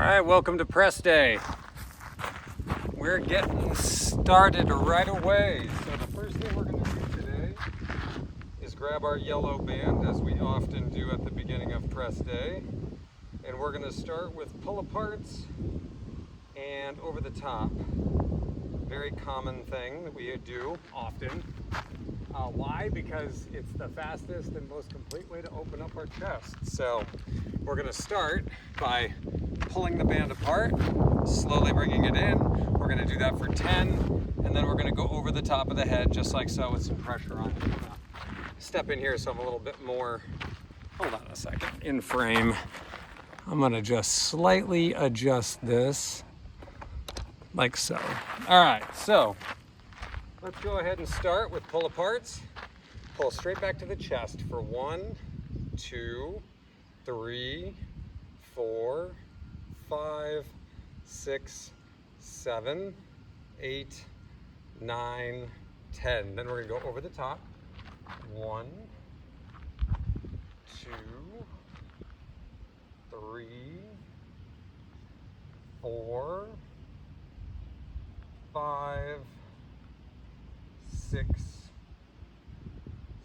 right, welcome to press day. We're getting started right away. So the first thing we're going to do today is grab our yellow band, as we often do at the beginning of press day. And we're going to start with pull-aparts and over the top. Very common thing that we do often. Why? Because it's the fastest and most complete way to open up our chest. So we're going to start by pulling the band apart, slowly bringing it in. We're going to do that for 10, and then we're going to go over the top of the head just like so with some pressure on it. I'm going to step in here so I'm a little bit more, hold on a second, in frame. I'm going to just slightly adjust this like so. All right, so let's go ahead and start with pull aparts. Pull straight back to the chest for 1, 2, 3, 4, 5, 6, 7, 8, 9, 10. Then we're going to go over the top. 1, 2, 3, 4, 5, 6,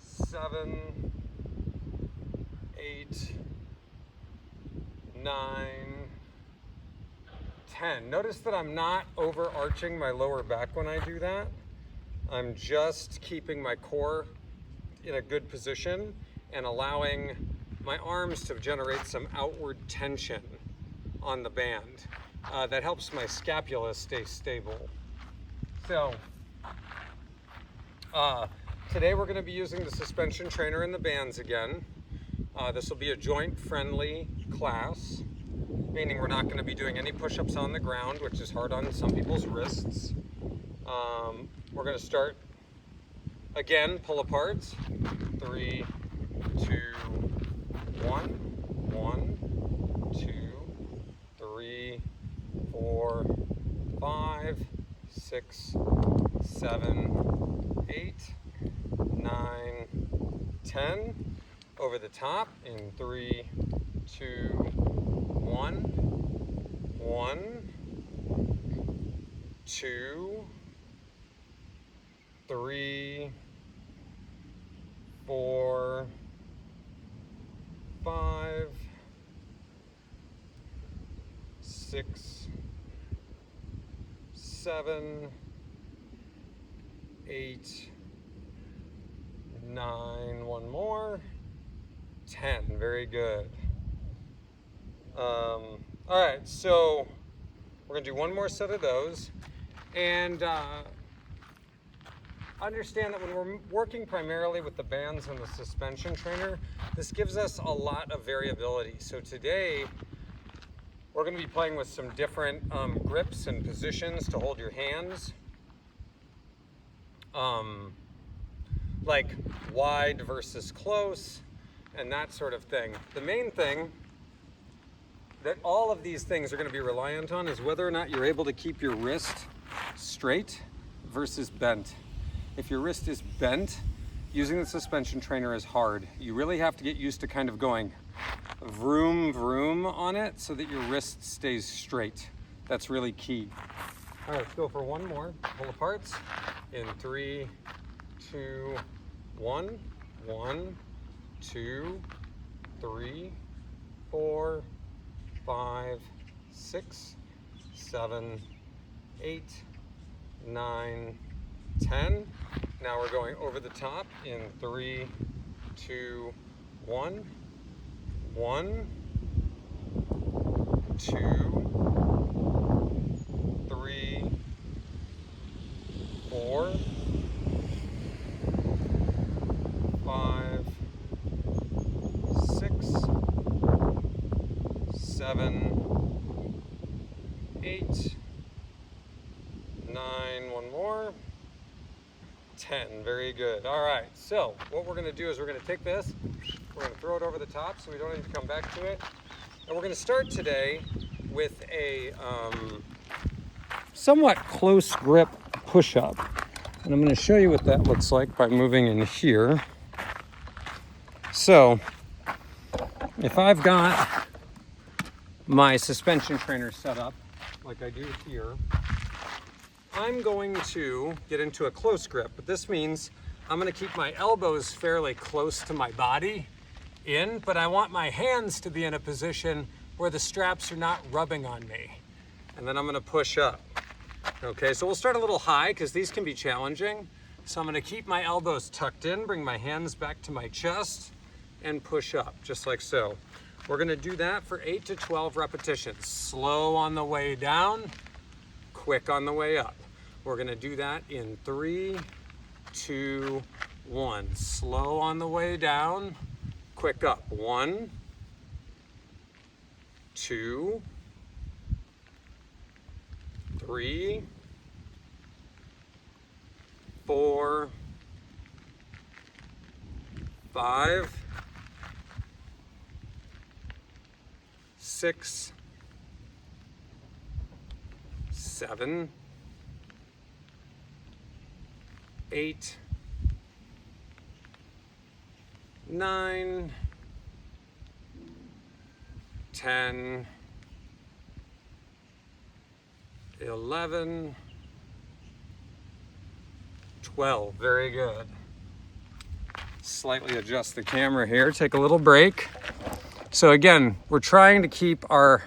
7, 8, 9, 10. Notice that I'm not overarching my lower back when I do that. I'm just keeping my core in a good position and allowing my arms to generate some outward tension on the band. That helps my scapula stay stable. So, today we're going to be using the suspension trainer and the bands again. This will be a joint-friendly class, meaning we're not going to be doing any push-ups on the ground, which is hard on some people's wrists. We're going to start, again, pull aparts. 3, 2, 1. 1, 2, 3, 4, 5, 6, 7, 8, 9, 10. Over the top in 3, 2, 1. 1, 2, 3, 4, 5, 6, 7, 8, 9, one more, 10. Very good. All right, so we're gonna do one more set of those, and understand that when we're working primarily with the bands and the suspension trainer, this gives us a lot of variability. So today, we're gonna be playing with some different grips and positions to hold your hands. Like wide versus close, and that sort of thing. The main thing that all of these things are going to be reliant on is whether or not you're able to keep your wrist straight versus bent. If your wrist is bent, using the suspension trainer is hard. You really have to get used to kind of going vroom vroom on it so that your wrist stays straight. That's really key. All right, let's go for one more. Pull aparts in 3, 2, 1. 1, 2, 3, 4, 5, 6, 7, 8, 9, 10. Now we're going over the top in 3, 2, 1. 1, 2, 3, 4, 5, 6, 7, 8, 9, one more, 10. Very good. All right, so what we're going to do is we're going to take this, we're going to throw it over the top so we don't need to come back to it, and we're going to start today with a somewhat close grip push-up, and I'm going to show you what that looks like by moving in here. So if I've got my suspension trainer set up, like I do here, I'm going to get into a close grip, but this means I'm going to keep my elbows fairly close to my body in, but I want my hands to be in a position where the straps are not rubbing on me. And then I'm going to push up. Okay, so we'll start a little high because these can be challenging. So I'm going to keep my elbows tucked in, bring my hands back to my chest, and push up, just like so. We're going to do that for 8 to 12 repetitions. Slow on the way down, quick on the way up. We're going to do that in 3, 2, 1. Slow on the way down, quick up. 1, 2, 3, 4, 5, 6, 7, 8, 9, 10, 11, 12. Very good. Slightly adjust the camera here, take a little break. So again, we're trying to keep our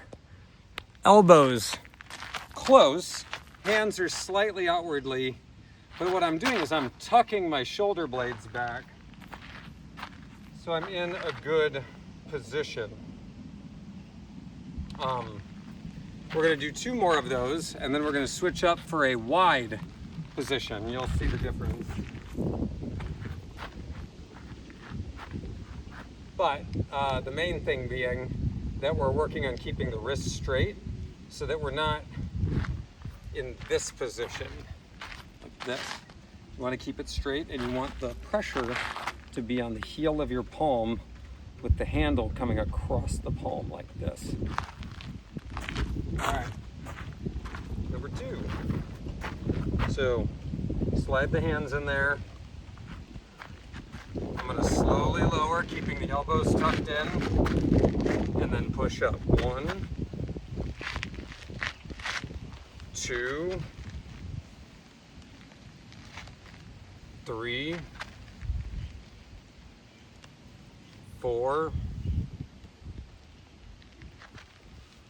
elbows close, hands are slightly outwardly, but what I'm doing is I'm tucking my shoulder blades back so I'm in a good position. We're going to do 2 more of those, and then we're going to switch up for a wide position. You'll see the difference. But the main thing being that we're working on keeping the wrists straight so that we're not in this position, like this. You want to keep it straight, and you want the pressure to be on the heel of your palm with the handle coming across the palm like this. All right, number 2. So slide the hands in there. I'm going to slowly lower, keeping the elbows tucked in, and then push up. 1, 2, 3, 4,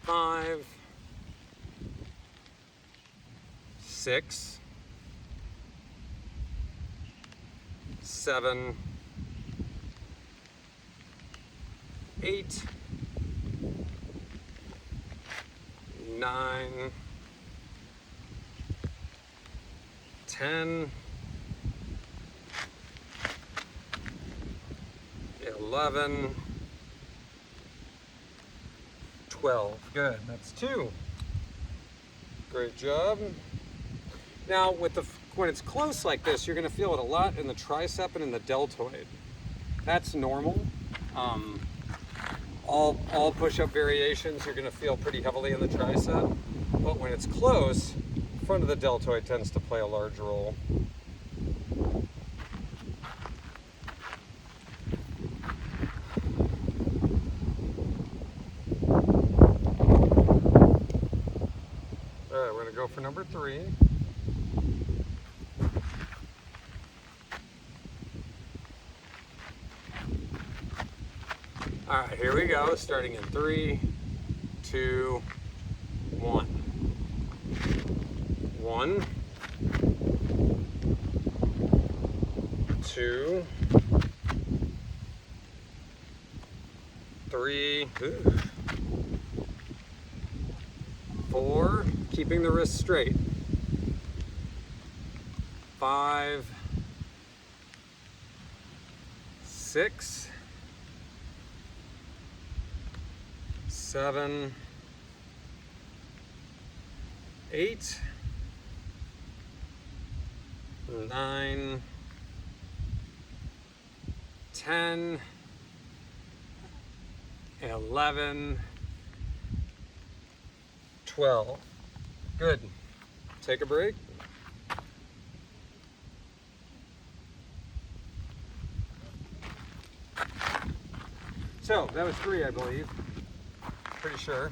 5, 6, 7, 8, 9, 10, 11, 12. Good, that's 2. Great job. Now, when it's close like this, you're going to feel it a lot in the tricep and in the deltoid. That's normal. All push-up variations, you're going to feel pretty heavily in the tricep. But when it's close, front of the deltoid tends to play a large role. All right, we're going to go for number 3. All right, here we go, starting in 3, 2, 1. 1, 2, 3, 4, keeping the wrists straight. 5, 6, 7, 8, 9, 10, 11, 12. Good. Take a break. So that was 3, I believe. Pretty sure.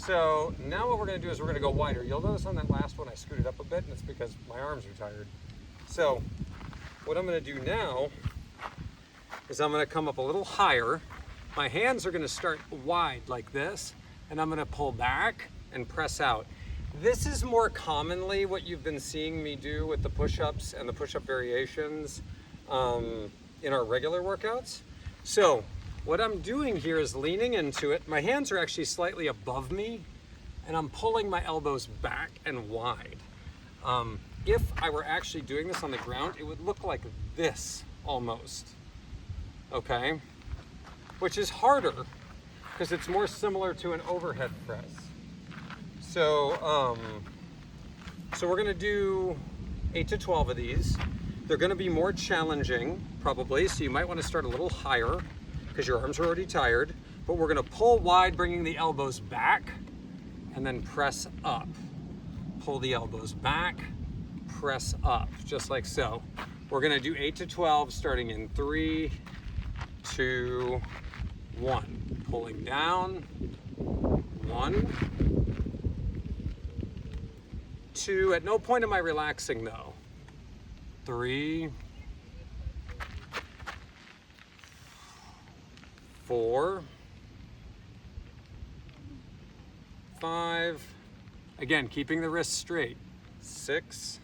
So now what we're gonna do is we're gonna go wider. You'll notice on that last one I scooted up a bit, and it's because my arms are tired. So what I'm gonna do now is I'm gonna come up a little higher. My hands are gonna start wide like this, and I'm gonna pull back and press out. This is more commonly what you've been seeing me do with the push-ups and the push-up variations in our regular workouts. So what I'm doing here is leaning into it. My hands are actually slightly above me, and I'm pulling my elbows back and wide. If I were actually doing this on the ground, it would look like this almost, okay? Which is harder because it's more similar to an overhead press. So, so we're gonna do 8 to 12 of these. They're gonna be more challenging, probably, so you might wanna start a little higher because your arms are already tired, but we're gonna pull wide, bringing the elbows back, and then press up. Pull the elbows back, press up, just like so. We're gonna do 8 to 12, starting in 3, 2, 1. Pulling down, 1, 2. At no point am I relaxing though. 3, 4, 5. Again, keeping the wrists straight. 6,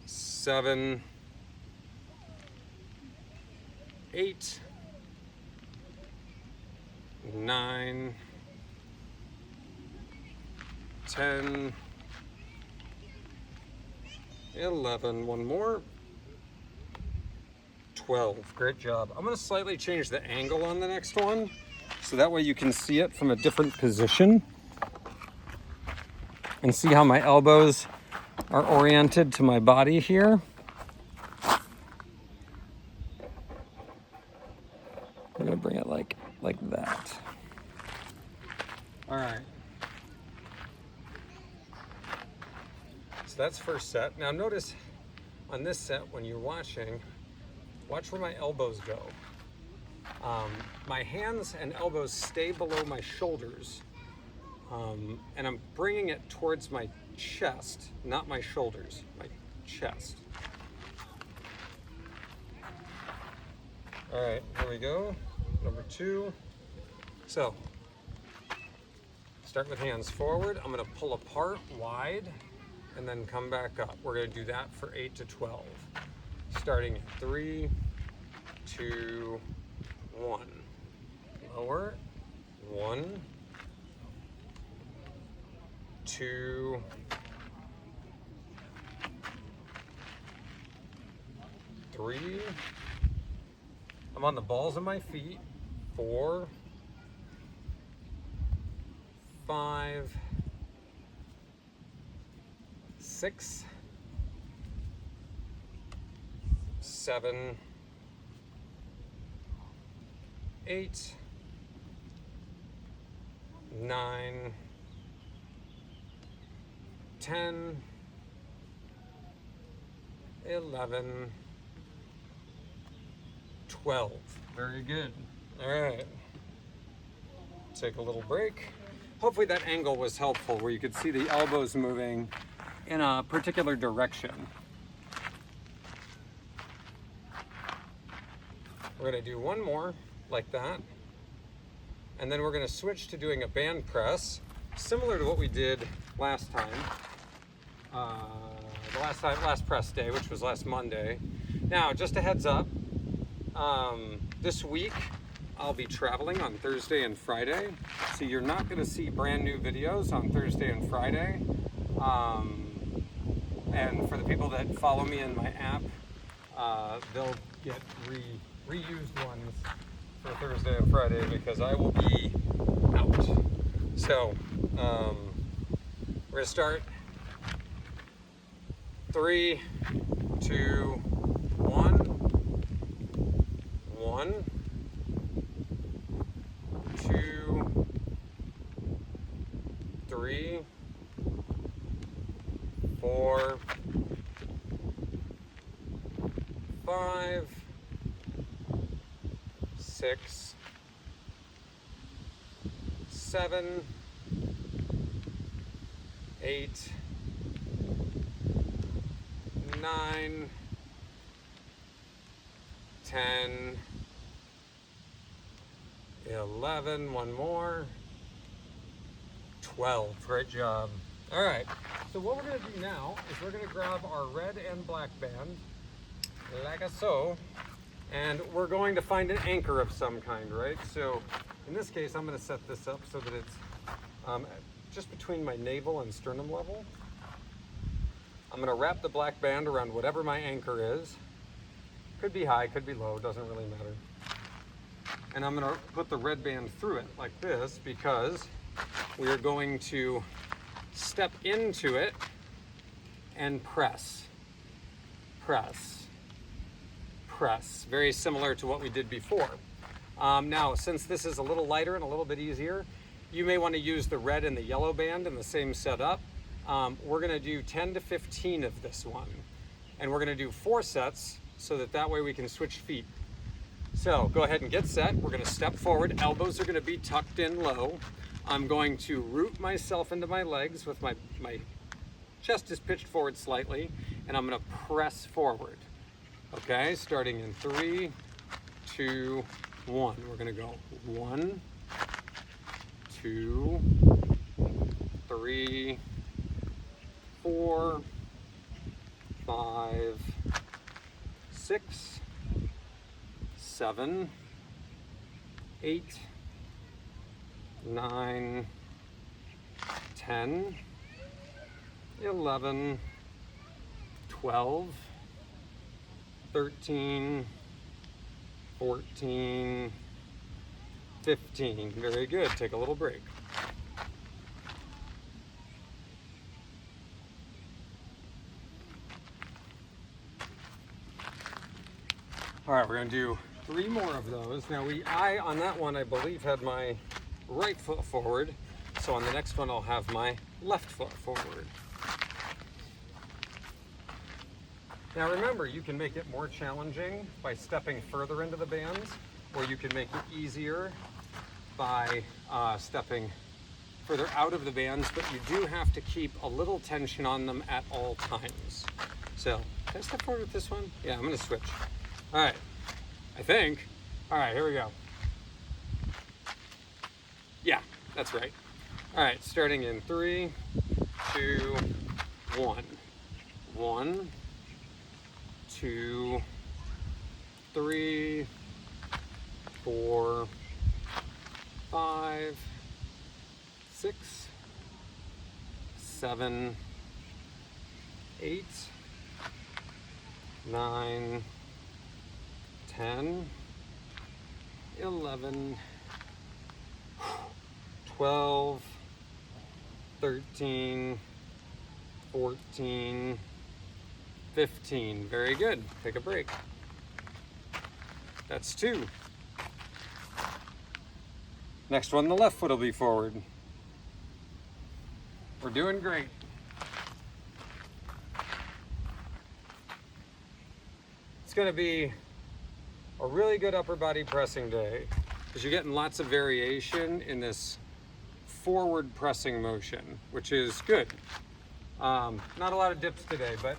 7, 8, 9, 10, 11, one more, 12. Great job. I'm going to slightly change the angle on the next one, so that way you can see it from a different position and see how my elbows are oriented to my body here. I'm going to bring it like that. All right. So that's first set. Now notice on this set, when you're watching, watch where my elbows go. My hands and elbows stay below my shoulders, and I'm bringing it towards my chest, not my shoulders, my chest. All right, here we go. Number 2. So, start with hands forward. I'm gonna pull apart wide and then come back up. We're gonna do that for 8 to 12. Starting at 3, 2, 1. Lower, 1, 2, 3. I'm on the balls of my feet. 4, 5, 6, 7, 8, 9, 10, 11, 12. Very good. All right. Take a little break. Hopefully that angle was helpful where you could see the elbows moving in a particular direction. We're going to do one more like that. And then we're going to switch to doing a band press, similar to what we did last time. Last press day, which was last Monday. Now, just a heads up, this week I'll be traveling on Thursday and Friday, so you're not going to see brand new videos on Thursday and Friday. And for the people that follow me in my app, they'll get reused ones for Thursday and Friday because I will be out. So we're going to start 3, 2, 1, 1, 2, 3, 4, 5, 6, 7, 8, 9, 10, 11, one more, 12. Great job. All right, so what we're gonna do now is we're gonna grab our red and black band, like so, and we're going to find an anchor of some kind, right? So in this case, I'm gonna set this up so that it's just between my navel and sternum level. I'm gonna wrap the black band around whatever my anchor is. Could be high, could be low, doesn't really matter. And I'm gonna put the red band through it like this because we are going to step into it and press, press, press. Very similar to what we did before. Now, since this is a little lighter and a little bit easier, you may want to use the red and the yellow band in the same setup. We're going to do 10 to 15 of this one. And we're going to do 4 sets so that way we can switch feet. So go ahead and get set. We're going to step forward. Elbows are going to be tucked in low. I'm going to root myself into my legs with my chest is pitched forward slightly, and I'm going to press forward. Okay, starting in 3, 2, 1. We're going to go 1, 2, 3, 4, 5, 6, 7, 8, 9, 10, 11, 12, 13, 14, 15. Very good. Take a little break. All right, we're going to do 3 more of those. Now, I on that one, I believe, had my right foot forward. So on the next one, I'll have my left foot forward. Now remember, you can make it more challenging by stepping further into the bands, or you can make it easier by stepping further out of the bands, but you do have to keep a little tension on them at all times. So, can I step forward with this one? Yeah, I'm gonna switch. All right, I think. All right, here we go. Yeah, that's right. All right, starting in 3, 2, 1. 1, 2, 3, 4, 5, 6, 7, 8, 9, 10, 11, 12, 13, 14, 15. Very good. Take a break. That's 2. Next one, the left foot will be forward. We're doing great. It's going to be a really good upper body pressing day because you're getting lots of variation in this forward pressing motion, which is good. Not a lot of dips today, but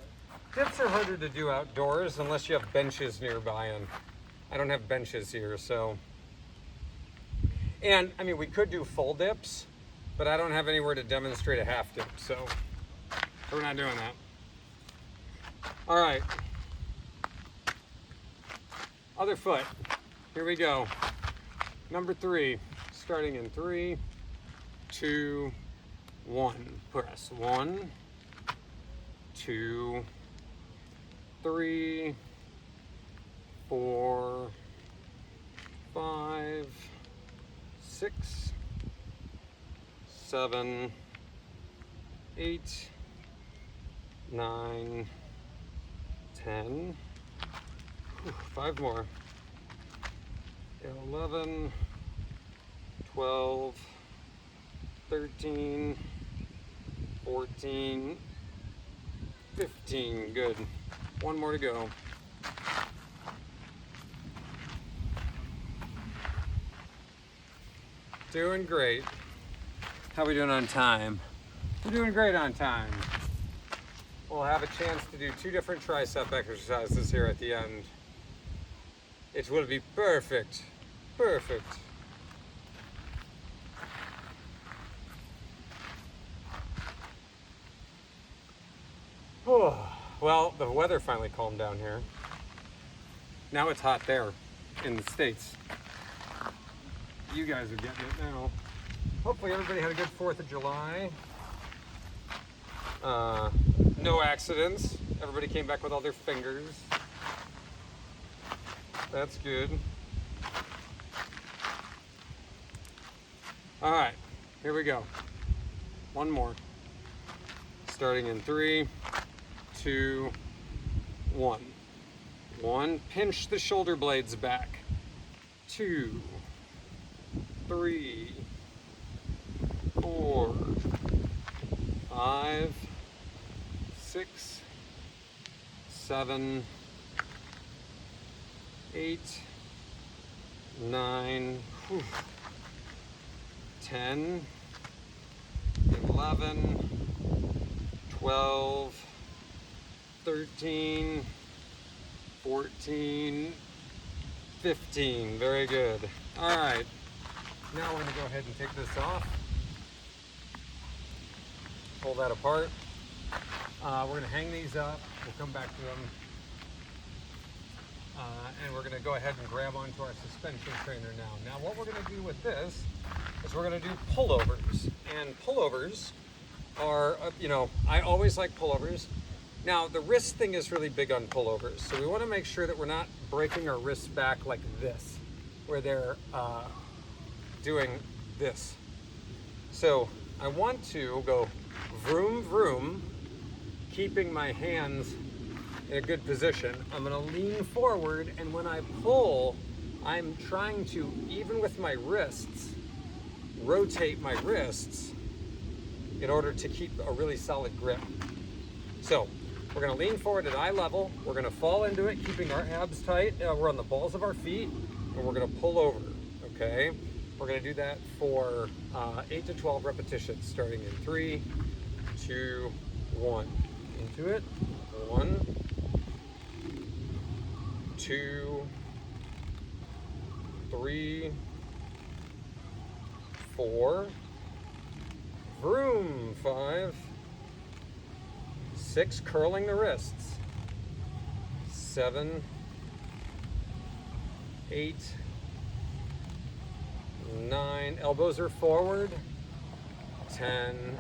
dips are harder to do outdoors unless you have benches nearby, and I don't have benches here, so. And I mean, we could do full dips, but I don't have anywhere to demonstrate a half dip, so we're not doing that. All right. Other foot. Here we go. Number 3, starting in 3, 2, 1. Press 1, 2, 3, 4, 5, 6, 7, 8, 9, 10. 5 more. 11, 12, 13, 14, 15. Good. 1 more to go. Doing great. How are we doing on time? We're doing great on time. We'll have a chance to do 2 different tricep exercises here at the end. It will be perfect. Perfect. Oh, well, the weather finally calmed down here. Now it's hot there in the States. You guys are getting it now. Hopefully everybody had a good 4th of July. No accidents. Everybody came back with all their fingers. That's good. All right, here we go. One more. Starting in 3, 2, 1. 1, pinch the shoulder blades back. 2, 3, 4, 5, 6, 7, 8, 9, 10, 11, 12, 13, 14, 15. Very good. All right. Now we're going to go ahead and take this off. Pull that apart. We're going to hang these up. We'll come back to them. And we're going to go ahead and grab onto our suspension trainer now. Now what we're going to do with this is we're going to do pullovers. And pullovers are, I always like pullovers. Now the wrist thing is really big on pullovers. So we want to make sure that we're not breaking our wrists back like this, where they're doing this. So I want to go vroom, vroom, keeping my hands in a good position. I'm gonna lean forward, and when I pull, I'm trying to, even with my wrists, rotate my wrists in order to keep a really solid grip. So we're gonna lean forward at eye level, we're gonna fall into it, keeping our abs tight, we're on the balls of our feet, and we're gonna pull over, okay? We're gonna do that for 8 to 12 repetitions, starting in 3, 2, 1. Into it, 1, 2, 3, 4, vroom, 5, 6, curling the wrists, 7, 8, 9, elbows are forward, 10,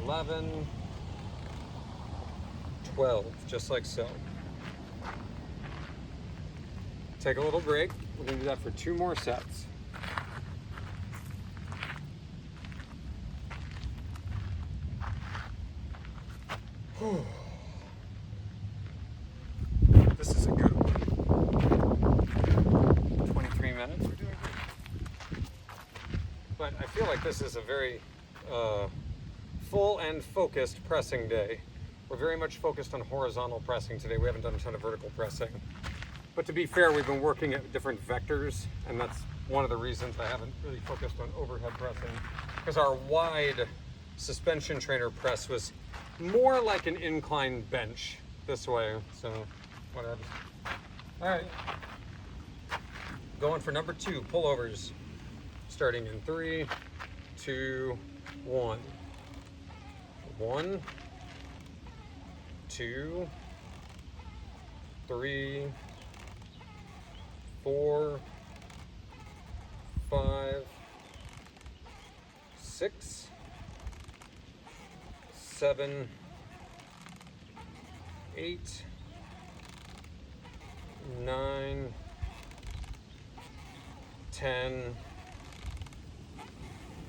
11, 12, just like so. Take a little break. We're going to do that for 2 more sets. This is a good one. 23 minutes. We're doing good. But I feel like this is a very full and focused pressing day. We're very much focused on horizontal pressing today. We haven't done a ton of vertical pressing. But to be fair, we've been working at different vectors, and that's one of the reasons I haven't really focused on overhead pressing, because our wide suspension trainer press was more like an incline bench this way, so whatever. All right, going for number 2, pullovers, starting in 3, 2, 1. 1, 2, 3, 4, 5, 6, 7, 8, 9, 10,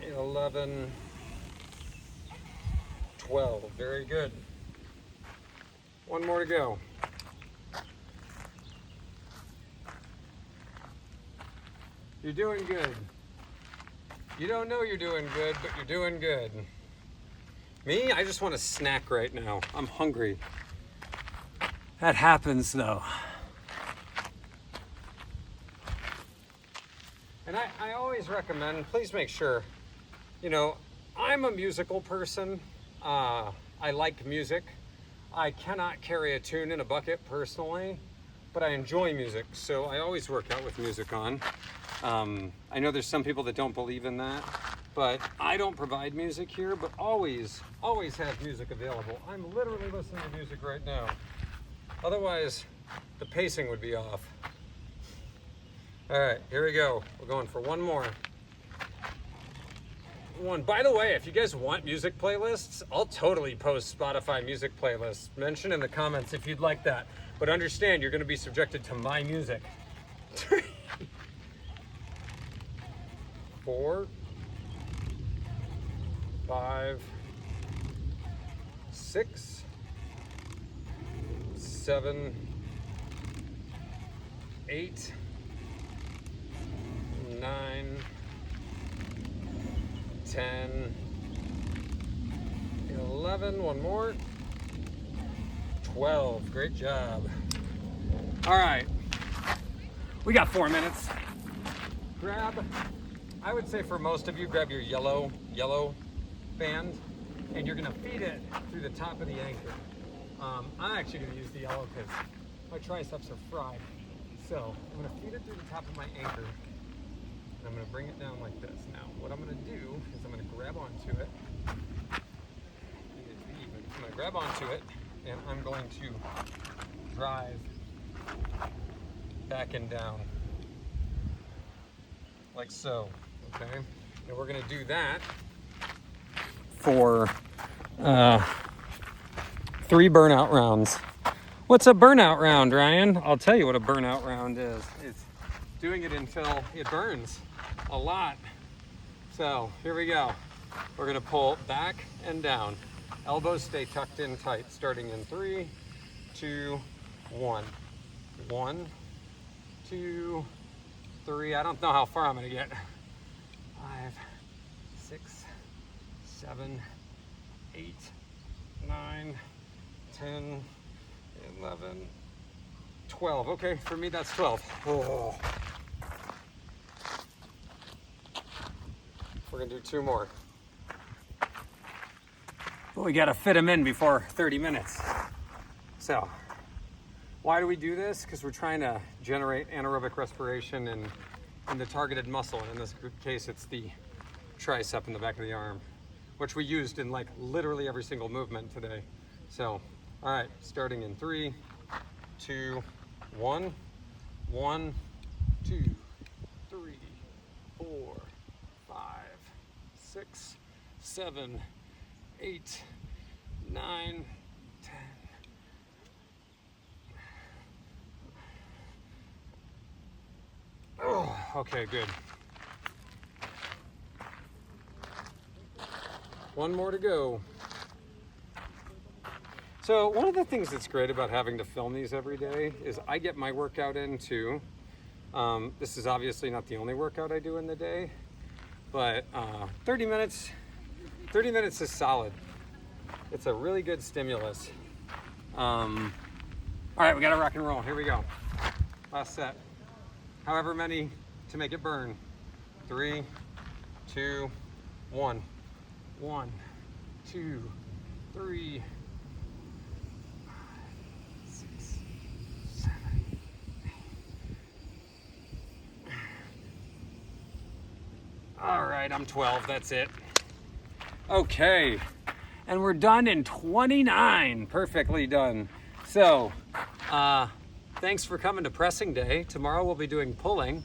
11, 12. Very good. One more to go. You're doing good. You don't know you're doing good, but you're doing good. Me, I just want a snack right now. I'm hungry. That happens though. And I always recommend, please make sure, you know, I'm a musical person. I like music. I cannot carry a tune in a bucket personally, but I enjoy music, so I always work out with music on. I know there's some people that don't believe in that, but I don't provide music here, but always have music available. I'm literally listening to music right now. Otherwise, the pacing would be off. All right, here we go. We're going for one more. By the way, if you guys want music playlists, I'll totally post Spotify music playlists. Mention in the comments if you'd like that. But understand, you're going to be subjected to my music. 3, 4, 5, 6, 7, 8, 9, 10, 11, one more, 12. Great job. All right, we got 4 minutes. I would say for most of you, grab your yellow band, and you're gonna feed it through the top of the anchor. I'm actually gonna use the yellow because my triceps are fried. So I'm gonna feed it through the top of my anchor. And I'm going to bring it down like this. Now, what I'm going to do is I'm going to grab onto it. I'm going to grab onto it, and I'm going to drive back and down, like so, okay? And we're going to do that for 3 burnout rounds. What's a burnout round, Ryan? I'll tell you what a burnout round is. It's doing it until it burns a lot. So here we go. We're gonna pull back and down. Elbows stay tucked in tight, starting in 3, 2, 1. 1, 2, 3. I don't know how far I'm gonna get. 5, 6, 7, 8, 9, 10, 11, 12. Okay, for me that's 12. Oh. We're gonna do 2 more. But we gotta fit them in before 30 minutes. So, why do we do this? Because we're trying to generate anaerobic respiration in the targeted muscle. And in this case, it's the tricep in the back of the arm, which we used in like literally every single movement today. So, all right, starting in 3, 2, 1, 1, 2, 3, 4, 5, 6, 7, 8, 9, 10. Oh, okay, good. 1 more to go. So one of the things that's great about having to film these every day is I get my workout in too. This is obviously not the only workout I do in the day, but 30 minutes is solid. It's a really good stimulus. All right, we gotta rock and roll. Here we go. Last set. However many to make it burn. 3, 2, 1. 1, 2, 3, 5, 6, 7, 8. All right, I'm 12. That's it. Okay, and we're done in 29. Perfectly done. So, thanks for coming to pressing day. Tomorrow we'll be doing pulling.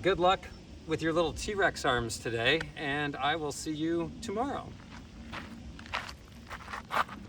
Good luck with your little T-Rex arms today, and I will see you tomorrow.